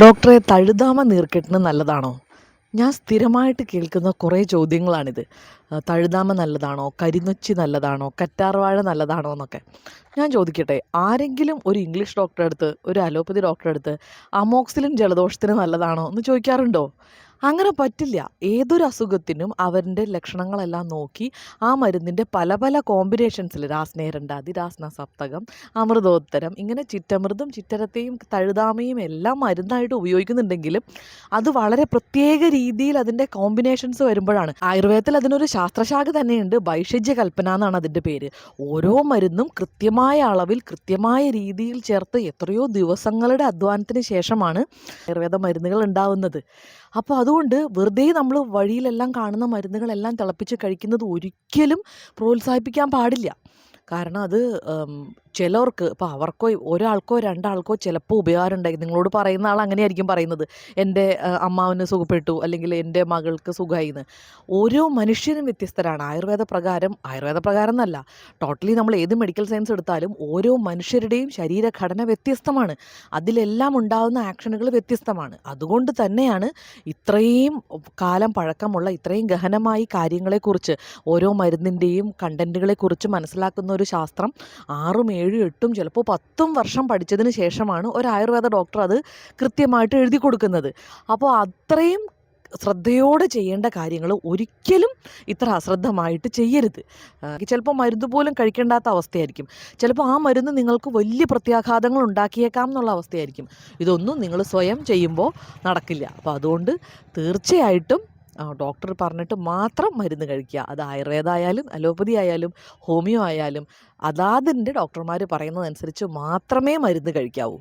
ഡോക്ടറെ, തഴുതാമ നീർക്കെട്ടിന് നല്ലതാണോ? ഞാൻ സ്ഥിരമായിട്ട് കേൾക്കുന്ന കുറേ ചോദ്യങ്ങളാണിത്. തഴുതാമ നല്ലതാണോ? കരിനൊച്ചി നല്ലതാണോ? കറ്റാർവാഴ നല്ലതാണോ എന്നൊക്കെ. ഞാൻ ചോദിക്കട്ടെ, ആരെങ്കിലും ഒരു ഇംഗ്ലീഷ് ഡോക്ടറെ അടുത്ത്, ഒരു അലോപ്പതി ഡോക്ടറെ അടുത്ത് അമോക്സിലിൻ ജലദോഷത്തിന് നല്ലതാണോ എന്ന് ചോദിക്കാറുണ്ടോ? അങ്ങനെ പറ്റില്ല. ഏതൊരു അസുഖത്തിനും അവരുടെ ലക്ഷണങ്ങളെല്ലാം നോക്കി ആ മരുന്നിൻ്റെ പല പല കോമ്പിനേഷൻസിൽ രാസ്നേരണ്ടാതി, രാസ്ന സപ്തകം, അമൃതോത്തരം, ഇങ്ങനെ ചിറ്റമൃതും ചിറ്റരത്തെയും തഴുതാമയും എല്ലാം മരുന്നായിട്ട് ഉപയോഗിക്കുന്നുണ്ടെങ്കിലും അത് വളരെ പ്രത്യേക രീതിയിൽ അതിൻ്റെ കോമ്പിനേഷൻസ് വരുമ്പോഴാണ്. ആയുർവേദത്തിൽ അതിനൊരു ശാസ്ത്രശാഖ തന്നെയുണ്ട്, ഭൈഷജ്യ കൽപ്പന എന്നാണ് അതിൻ്റെ പേര്. ഓരോ മരുന്നും കൃത്യമായ അളവിൽ കൃത്യമായ രീതിയിൽ ചേർത്ത് എത്രയോ ദിവസങ്ങളുടെ അധ്വാനത്തിന് ശേഷമാണ് ആയുർവേദ മരുന്നുകൾ ഉണ്ടാവുന്നത്. അപ്പോൾ അതുകൊണ്ട് വെറുതെ നമ്മൾ വഴിയിലെല്ലാം കാണുന്ന മരുന്നുകളെല്ലാം തിളപ്പിച്ച് കഴിക്കുന്നത് ഒരിക്കലും പ്രോത്സാഹിപ്പിക്കാൻ പാടില്ല. കാരണം അത് ചിലർക്ക്, ഇപ്പോൾ അവർക്കോ ഒരാൾക്കോ രണ്ടാൾക്കോ ചിലപ്പോൾ ഉപകാരം ഉണ്ടായി. നിങ്ങളോട് പറയുന്ന ആൾ അങ്ങനെയായിരിക്കും പറയുന്നത്, എൻ്റെ അമ്മാവന് സുഖപ്പെട്ടു, അല്ലെങ്കിൽ എൻ്റെ മകൾക്ക് സുഖമായി എന്ന്. ഓരോ മനുഷ്യരും വ്യത്യസ്തരാണ്. ആയുർവേദ പ്രകാരം എന്നല്ല, ടോട്ടലി നമ്മൾ ഏത് മെഡിക്കൽ സയൻസ് എടുത്താലും ഓരോ മനുഷ്യരുടെയും ശരീരഘടന വ്യത്യസ്തമാണ്. അതിലെല്ലാം ഉണ്ടാകുന്ന ആക്ഷനുകൾ വ്യത്യസ്തമാണ്. അതുകൊണ്ട് തന്നെയാണ് ഇത്രയും കാലം പഴക്കമുള്ള, ഇത്രയും ഗഹനമായി കാര്യങ്ങളെക്കുറിച്ച്, ഓരോ മരുന്നിൻ്റെയും കണ്ടൻറ്റുകളെക്കുറിച്ച് മനസ്സിലാക്കുന്ന ഒരു ശാസ്ത്രം 6ഉം 7ഉം 8ഉം ചിലപ്പോൾ 10ഉം വർഷം പഠിച്ചതിന് ശേഷമാണ് ഒരു ആയുർവേദ ഡോക്ടർ അത് കൃത്യമായിട്ട് എഴുതി കൊടുക്കുന്നത്. അപ്പോൾ അത്രയും ശ്രദ്ധയോടെ ചെയ്യേണ്ട കാര്യങ്ങൾ ഒരിക്കലും ഇത്ര അശ്രദ്ധമായിട്ട് ചെയ്യരുത്. ചിലപ്പോൾ മരുന്ന് പോലും കഴിക്കേണ്ടാത്ത അവസ്ഥയായിരിക്കും. ചിലപ്പോൾ ആ മരുന്ന് നിങ്ങൾക്ക് വലിയ പ്രത്യാഘാതങ്ങൾ ഉണ്ടാക്കിയേക്കാം എന്നുള്ള അവസ്ഥയായിരിക്കും. ഇതൊന്നും നിങ്ങൾ സ്വയം ചെയ്യുമ്പോൾ നടക്കില്ല. അപ്പോൾ അതുകൊണ്ട് തീർച്ചയായിട്ടും ഡോക്ടർ പറഞ്ഞിട്ട് മാത്രം മരുന്ന് കഴിക്കുക. അത് ആയുർവേദ ആയാലും അലോപ്പതി ആയാലും ഹോമിയോ ആയാലും അതാതിൻ്റെ ഡോക്ടർമാർ പറയുന്നതനുസരിച്ച് മാത്രമേ മരുന്ന് കഴിക്കാവൂ.